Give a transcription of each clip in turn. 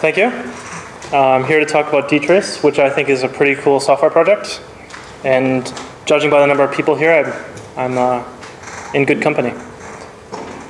Thank you. I'm here to talk about DTrace, which I think is a pretty cool software project. And judging by the number of people here, I'm in good company.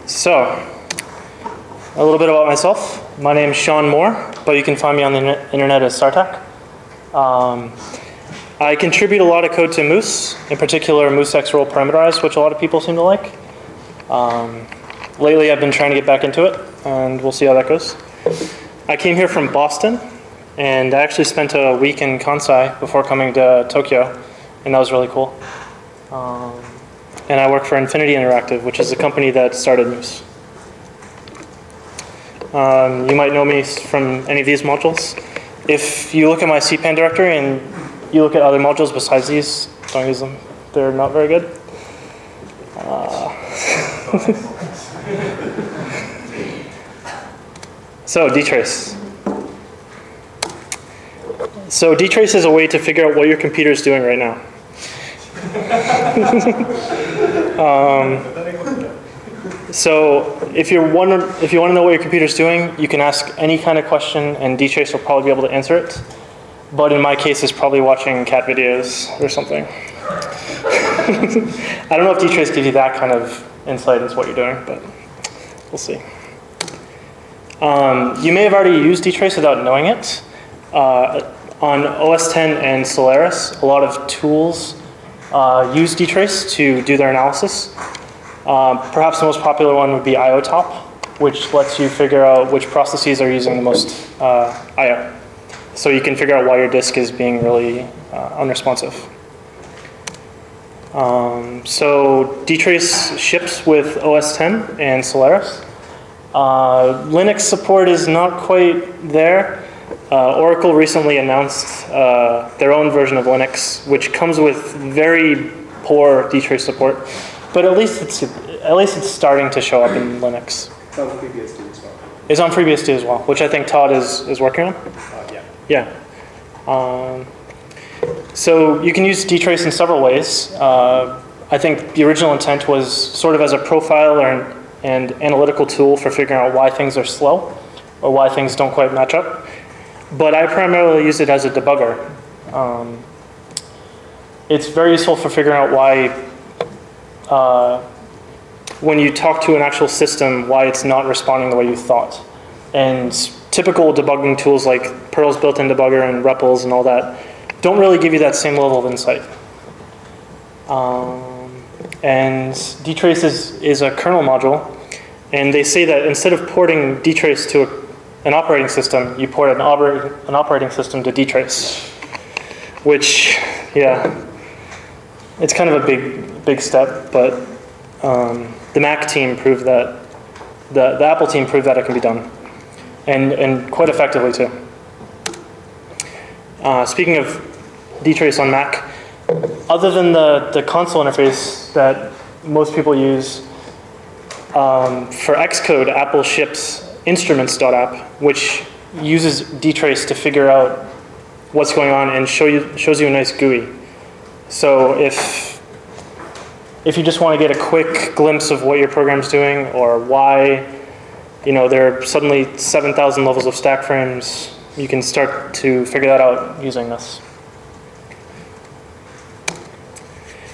So, a little bit about myself. My name is Sean Moore, but you can find me on the internet as Sartak. I contribute a lot of code to Moose, in particular MooseX role parameterized, which a lot of people seem to like. Lately, I've been trying to get back into it, and we'll see how that goes. I came here from Boston, and I actually spent a week in Kansai before coming to Tokyo, and that was really cool. And I work for Infinity Interactive, which is the company that started Moose. You might know me from any of these modules. If you look at my CPAN directory and you look at other modules besides these, don't use them. They're not very good. So DTrace. So DTrace is a way to figure out what your computer is doing right now. So if you want to know what your computer is doing, you can ask any kind of question, and DTrace will probably be able to answer it. But in my case, it's probably watching cat videos or something. I don't know if DTrace gives you that kind of insight into what you're doing, but we'll see. You may have already used DTrace without knowing it. On OS X and Solaris, a lot of tools use DTrace to do their analysis. Perhaps the most popular one would be IOTop, which lets you figure out which processes are using the most I/O. So you can figure out why your disk is being really unresponsive. So DTrace ships with OS X and Solaris. Linux support is not quite there. Oracle recently announced their own version of Linux, which comes with very poor DTrace support, but at least it's starting to show up in Linux. It's on FreeBSD as well. It's on FreeBSD as well, which I think Todd is working on. Yeah. Yeah. So you can use DTrace in several ways. I think the original intent was sort of as a profile and analytical tool for figuring out why things are slow or why things don't quite match up. But I primarily use it as a debugger. It's very useful for figuring out why, when you talk to an actual system, why it's not responding the way you thought. And typical debugging tools like Perl's built-in debugger and REPLs and all that don't really give you that same level of insight. And DTrace is a kernel module, and they say that instead of porting DTrace to an operating system, you port an operating system to DTrace, which, yeah, it's kind of a big step, but the Mac team proved that, the Apple team proved that it can be done, and quite effectively too. Speaking of DTrace on Mac, other than the console interface that most people use, for Xcode, Apple ships instruments.app, which uses DTrace to figure out what's going on and shows you a nice GUI. So if you just want to get a quick glimpse of what your program's doing or why there are suddenly 7,000 levels of stack frames, you can start to figure that out using this.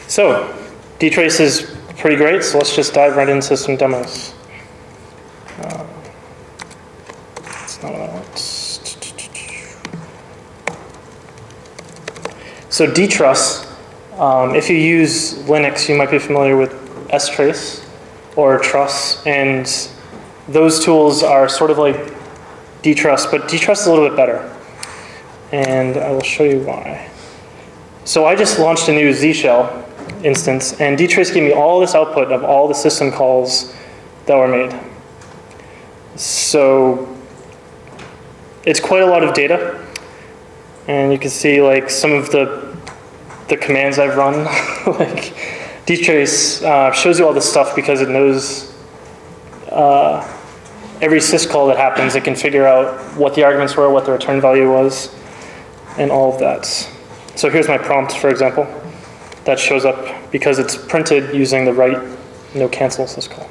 So DTrace is pretty great, so let's just dive right into system demos. That's not what I want. So DTrace, if you use Linux, you might be familiar with strace or truss, and those tools are sort of like DTrace, but DTrace is a little bit better. And I will show you why. So I just launched a new Z shell instance, and DTrace gave me all this output of all the system calls that were made. So it's quite a lot of data, and you can see like some of the commands I've run. Like DTrace shows you all this stuff because it knows every syscall that happens. It can figure out what the arguments were, what the return value was, and all of that. So here's my prompt, for example. That shows up because it's printed using the right no cancel syscall.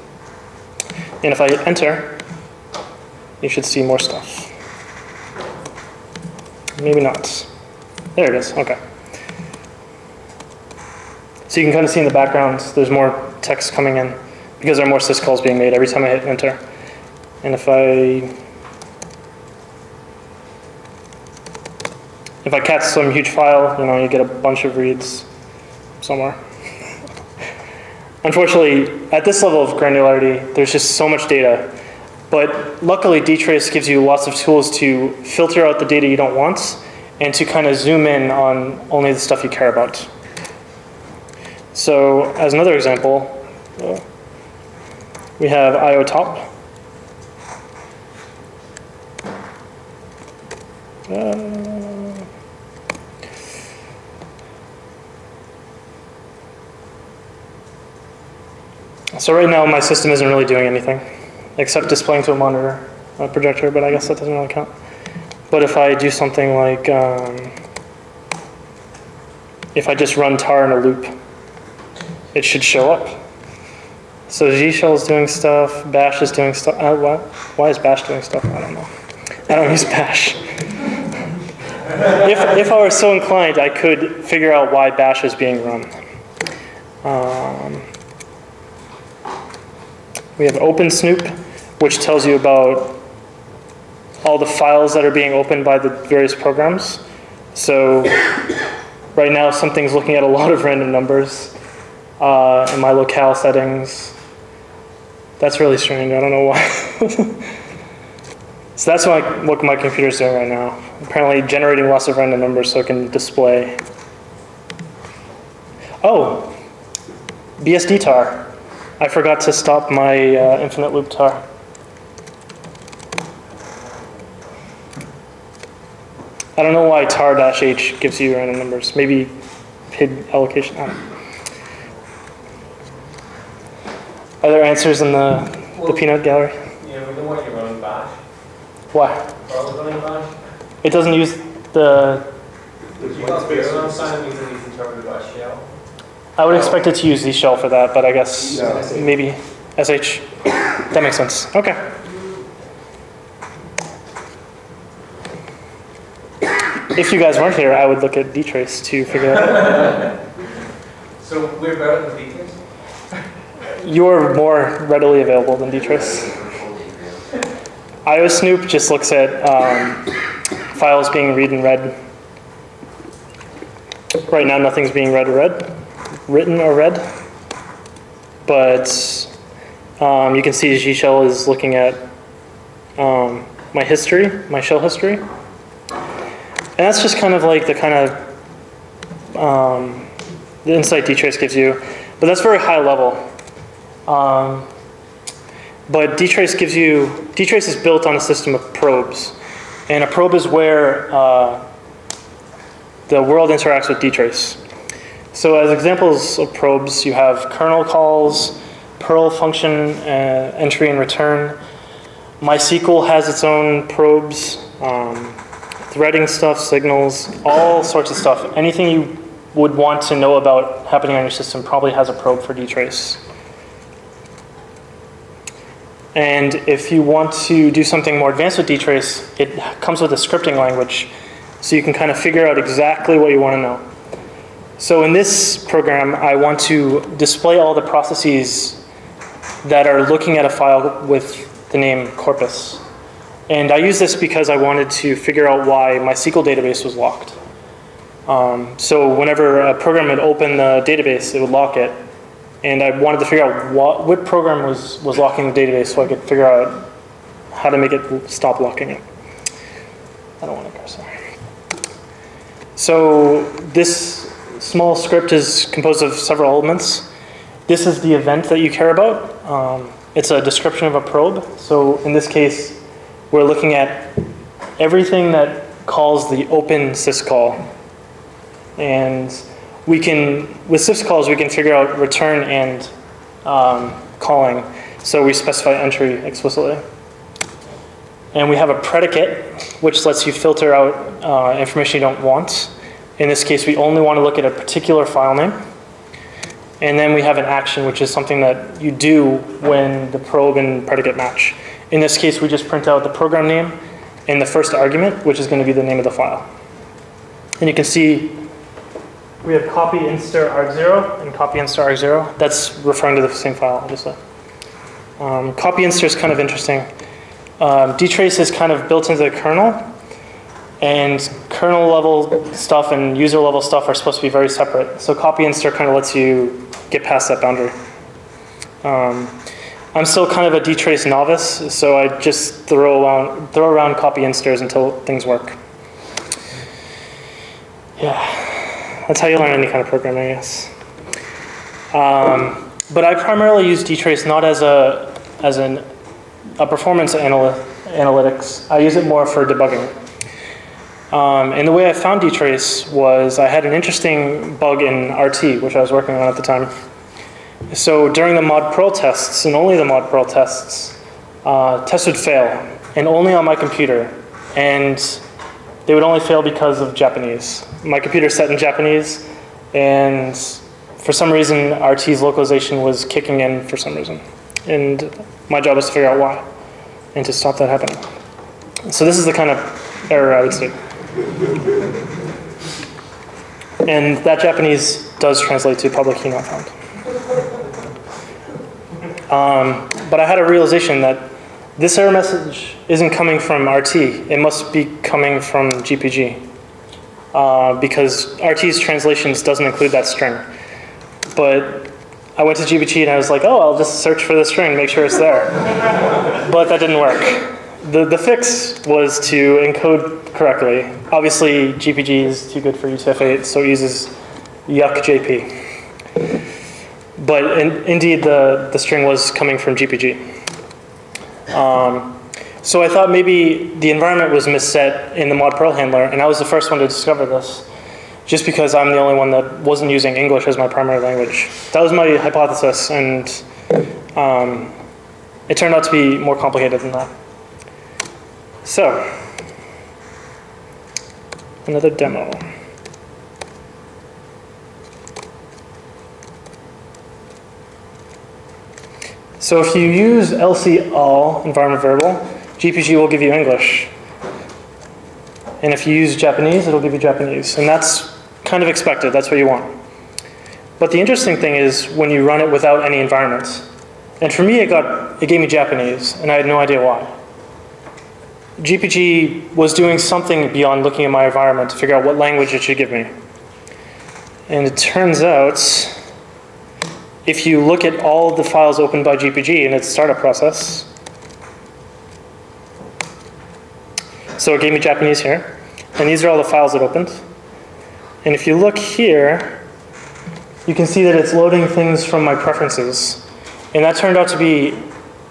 And if I hit enter, you should see more stuff. Maybe not. There it is, okay. So you can kind of see in the background, there's more text coming in because there are more syscalls being made every time I hit enter. And if I cat some huge file, you get a bunch of reads somewhere. Unfortunately, at this level of granularity, there's just so much data. But luckily, DTrace gives you lots of tools to filter out the data you don't want and to kind of zoom in on only the stuff you care about. So as another example, we have IO top. So right now, my system isn't really doing anything, except displaying to a monitor, a projector, but I guess that doesn't really count. But if I do something like, if I just run tar in a loop, it should show up. So G shell is doing stuff, bash is doing stuff. Why is bash doing stuff? I don't know. I don't use bash. If I were so inclined, I could figure out why bash is being run. We have OpenSnoop, which tells you about all the files that are being opened by the various programs. So right now, something's looking at a lot of random numbers in my locale settings. That's really strange. I don't know why. So that's what my computer's doing right now. Apparently generating lots of random numbers so it can display. Oh, BSD tar. I forgot to stop my infinite loop tar. I don't know why tar-h gives you random numbers. Maybe PID allocation. I don't know. Are there answers in the peanut gallery? Yeah, we don't want you running bash. Why? Are we running bash? It doesn't use the... You got bigger on sign means it needs interpreted by shell. I would expect it to use Z shell for that, but I guess maybe SH. That makes sense. Okay. If you guys weren't here, I would look at DTrace to figure out. So we're better than DTrace? You're more readily available than DTrace. IOSnoop just looks at files being read and read. Right now, nothing's being written or read. But you can see G shell is looking at my history, my shell history. And that's just kind of like the insight DTrace gives you. But that's very high level. But DTrace is built on a system of probes. And a probe is where the world interacts with DTrace. So as examples of probes, you have kernel calls, Perl function entry and return. MySQL has its own probes, threading stuff, signals, all sorts of stuff. Anything you would want to know about happening on your system probably has a probe for DTrace. And if you want to do something more advanced with DTrace, it comes with a scripting language, so you can kind of figure out exactly what you want to know. So in this program, I want to display all the processes that are looking at a file with the name corpus. And I use this because I wanted to figure out why my SQL database was locked. So whenever a program would open the database, it would lock it. And I wanted to figure out what program was locking the database so I could figure out how to make it stop locking it. I don't want to go, sorry. So this small script is composed of several elements. This is the event that you care about. It's a description of a probe. So in this case, we're looking at everything that calls the open syscall. And we can, with syscalls, we can figure out return and calling. So we specify entry explicitly. And we have a predicate, which lets you filter out information you don't want. In this case, we only want to look at a particular file name. And then we have an action, which is something that you do when the probe and predicate match. In this case, we just print out the program name and the first argument, which is going to be the name of the file. And you can see we have copy inster arg0 and copy inster arg0. That's referring to the same file, obviously. Copy inster is kind of interesting. DTrace is kind of built into the kernel, and kernel level stuff and user level stuff are supposed to be very separate. So copy inster kind of lets you get past that boundary. I'm still kind of a DTrace novice, so I just throw around copy insters until things work. Yeah. That's how you learn any kind of programming, I guess. But I primarily use DTrace not as a performance analytics. I use it more for debugging. And the way I found DTrace was I had an interesting bug in RT, which I was working on at the time. So during the mod Perl tests, and only the mod Perl tests, tests would fail, and only on my computer. And they would only fail because of Japanese. My computer's set in Japanese, and for some reason, RT's localization was kicking in for some reason. And my job was to figure out why, and to stop that happening. So this is the kind of error I would state. And that Japanese does translate to public key not found. But I had a realization that this error message isn't coming from RT. It must be coming from GPG. Because RT's translations doesn't include that string. But I went to GPG and I was like, oh, I'll just search for the string, make sure it's there. But that didn't work. The fix was to encode correctly. Obviously, GPG is too good for UTF-8, so it uses yapcasia. But indeed, the string was coming from GPG. So I thought maybe the environment was misset in the mod Perl handler, and I was the first one to discover this, just because I'm the only one that wasn't using English as my primary language. That was my hypothesis, and it turned out to be more complicated than that. So, another demo. So if you use LC all environment variable, GPG will give you English. And if you use Japanese, it'll give you Japanese. And that's kind of expected. That's what you want. But the interesting thing is when you run it without any environment. And for me, it gave me Japanese, and I had no idea why. GPG was doing something beyond looking at my environment to figure out what language it should give me. And it turns out, if you look at all the files opened by GPG in its startup process, so it gave me Japanese here, and these are all the files it opened. And if you look here, you can see that it's loading things from my preferences. And that turned out to be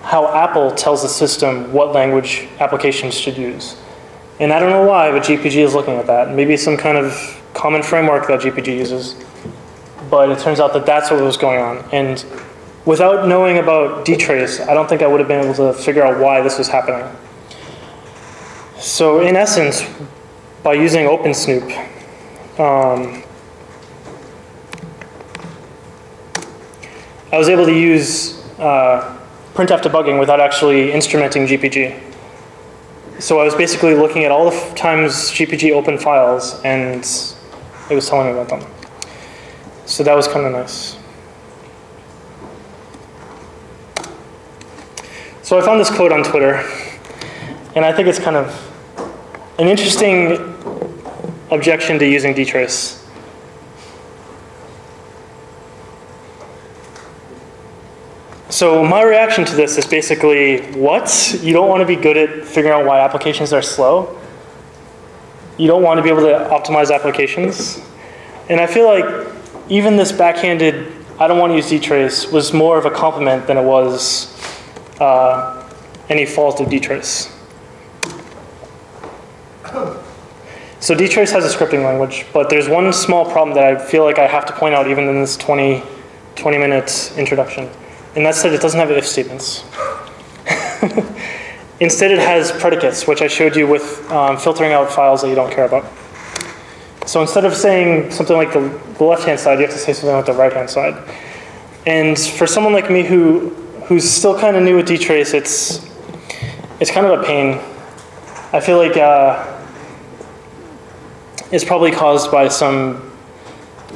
how Apple tells the system what language applications should use. And I don't know why, but GPG is looking at that. Maybe some kind of common framework that GPG uses. But it turns out that that's what was going on. And without knowing about DTrace, I don't think I would have been able to figure out why this was happening. So in essence, by using OpenSnoop, I was able to use printf debugging without actually instrumenting GPG. So I was basically looking at all the times GPG opened files, and it was telling me about them. So that was kind of nice. So I found this code on Twitter, and I think it's kind of an interesting objection to using DTrace. So my reaction to this is basically, what? You don't want to be good at figuring out why applications are slow? You don't want to be able to optimize applications? And I feel like even this backhanded, I don't want to use DTrace, was more of a compliment than it was any fault of DTrace. So DTrace has a scripting language, but there's one small problem that I feel like I have to point out even in this 20-minute introduction. And that's that it doesn't have if statements. Instead, it has predicates, which I showed you with filtering out files that you don't care about. So instead of saying something like the left-hand side, you have to say something like the right-hand side. And for someone like me who's still kind of new with DTrace, it's kind of a pain. I feel like is probably caused by some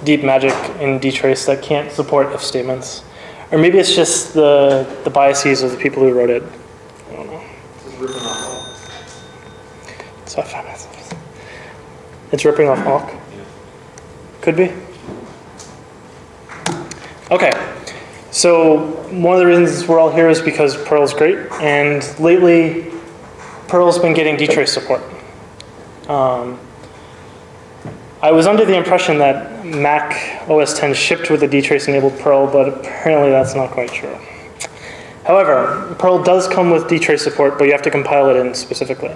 deep magic in DTrace that can't support if statements. Or maybe it's just the biases of the people who wrote it. I don't know. It's 5 minutes. It's ripping off awk? Could be. Okay. So one of the reasons we're all here is because Perl's great. And lately, Perl's been getting DTrace support. I was under the impression that Mac OS X shipped with the DTrace enabled Perl, but apparently that's not quite true. However, Perl does come with DTrace support, but you have to compile it in specifically.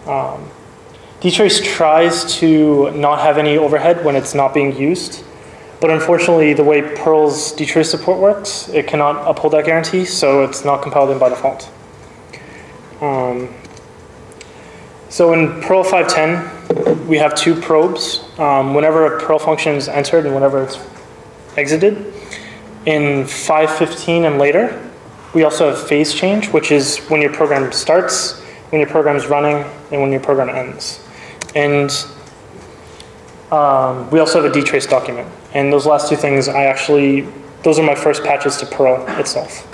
DTrace tries to not have any overhead when it's not being used, but unfortunately the way Perl's DTrace support works, it cannot uphold that guarantee, so it's not compiled in by default. So in Perl 5.10, we have 2 probes. Whenever a Perl function is entered and whenever it's exited. In 5.15 and later, we also have phase change, which is when your program starts, when your program is running, and when your program ends. And we also have a DTrace document. And those last 2 things, those are my first patches to Perl itself.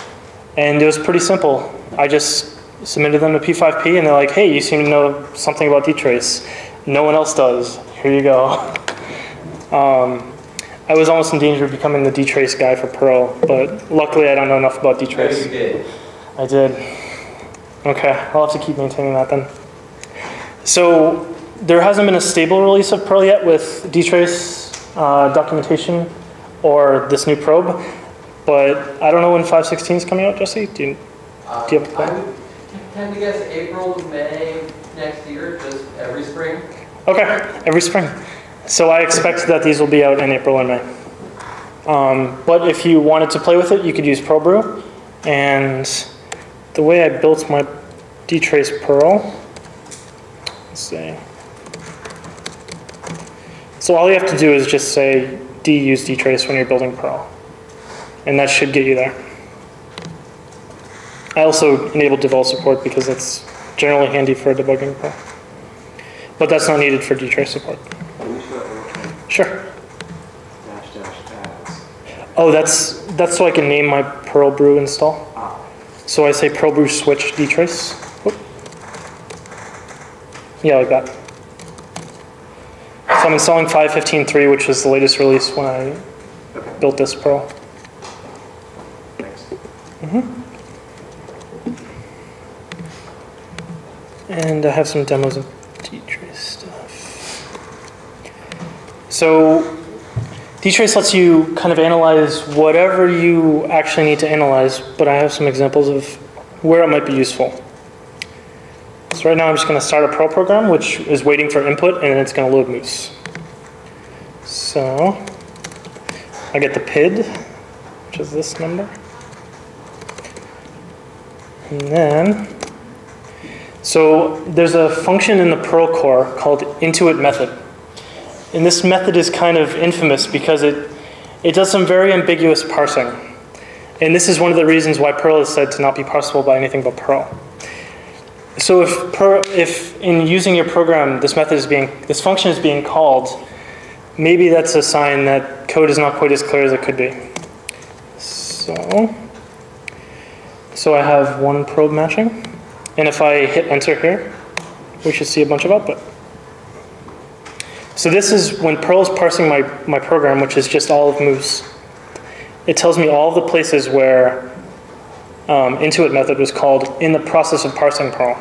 And it was pretty simple. I just submitted them to P5P, and they're like, hey, you seem to know something about DTrace. No one else does. Here you go. I was almost in danger of becoming the DTrace guy for Perl, but luckily I don't know enough about DTrace. You did. I did. Okay, I'll have to keep maintaining that then. So there hasn't been a stable release of Perl yet with DTrace documentation or this new probe, but I don't know when 5.16 is coming out, Jesse. Do you have a plan? I would tend to guess April, May next year, just every spring. Okay, every spring. So I expect that these will be out in April and May. But if you wanted to play with it, you could use PerlBrew. And the way I built my DTrace Perl, let's see. So all you have to do is just say use DTrace when you're building Perl. And that should get you there. I also enabled devel support because that's generally handy for debugging Perl. But that's not needed for DTrace support. Sure. --ads. Oh, that's so I can name my PerlBrew install. So I say PerlBrew switch DTrace. Whoop. Yeah, like that. So I'm installing 5.15.3, which is the latest release when I built this Perl. Thanks. And I have some demos of DTrace stuff. So DTrace lets you kind of analyze whatever you actually need to analyze, but I have some examples of where it might be useful. So right now I'm just going to start a Perl program, which is waiting for input, and then it's going to load Moose. So I get the PID, which is this number. And then, so there's a function in the Perl core called intuit method. And this method is kind of infamous because it does some very ambiguous parsing. And this is one of the reasons why Perl is said to not be parsable by anything but Perl. So if in using your program, this function is being called, maybe that's a sign that code is not quite as clear as it could be. So I have one probe matching. And if I hit enter here, we should see a bunch of output. So this is when Perl is parsing my program, which is just all of Moose. It tells me all the places where intuit method was called in the process of parsing Perl.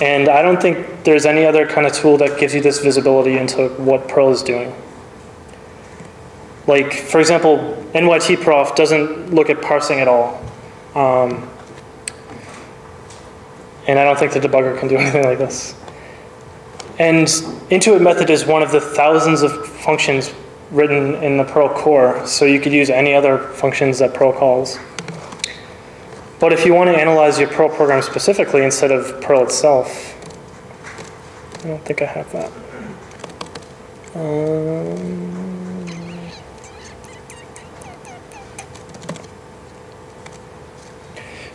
And I don't think there's any other kind of tool that gives you this visibility into what Perl is doing. Like, for example, NYTprof doesn't look at parsing at all. And I don't think the debugger can do anything like this. And intuit method is one of the thousands of functions written in the Perl core, so you could use any other functions that Perl calls. But if you want to analyze your Perl program specifically instead of Perl itself, I don't think I have that.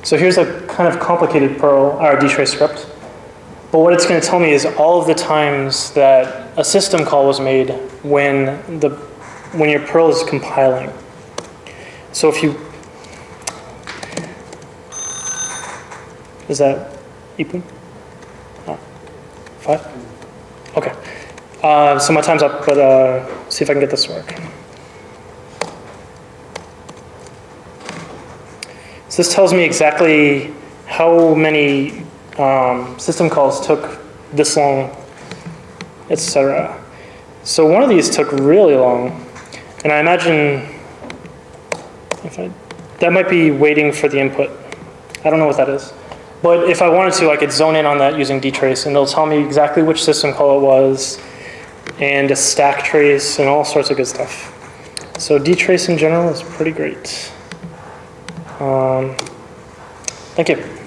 So here's a kind of complicated Perl or DTrace script. But what it's going to tell me is all of the times that a system call was made when your Perl is compiling. So if you, is that Ipun? 5? Okay. So my time's up, but see if I can get this to work. So this tells me exactly how many system calls took this long, etc. So one of these took really long, and I imagine that might be waiting for the input. I don't know what that is. But if I wanted to, I could zone in on that using DTrace, and it'll tell me exactly which system call it was, and a stack trace, and all sorts of good stuff. So DTrace in general is pretty great. Thank you.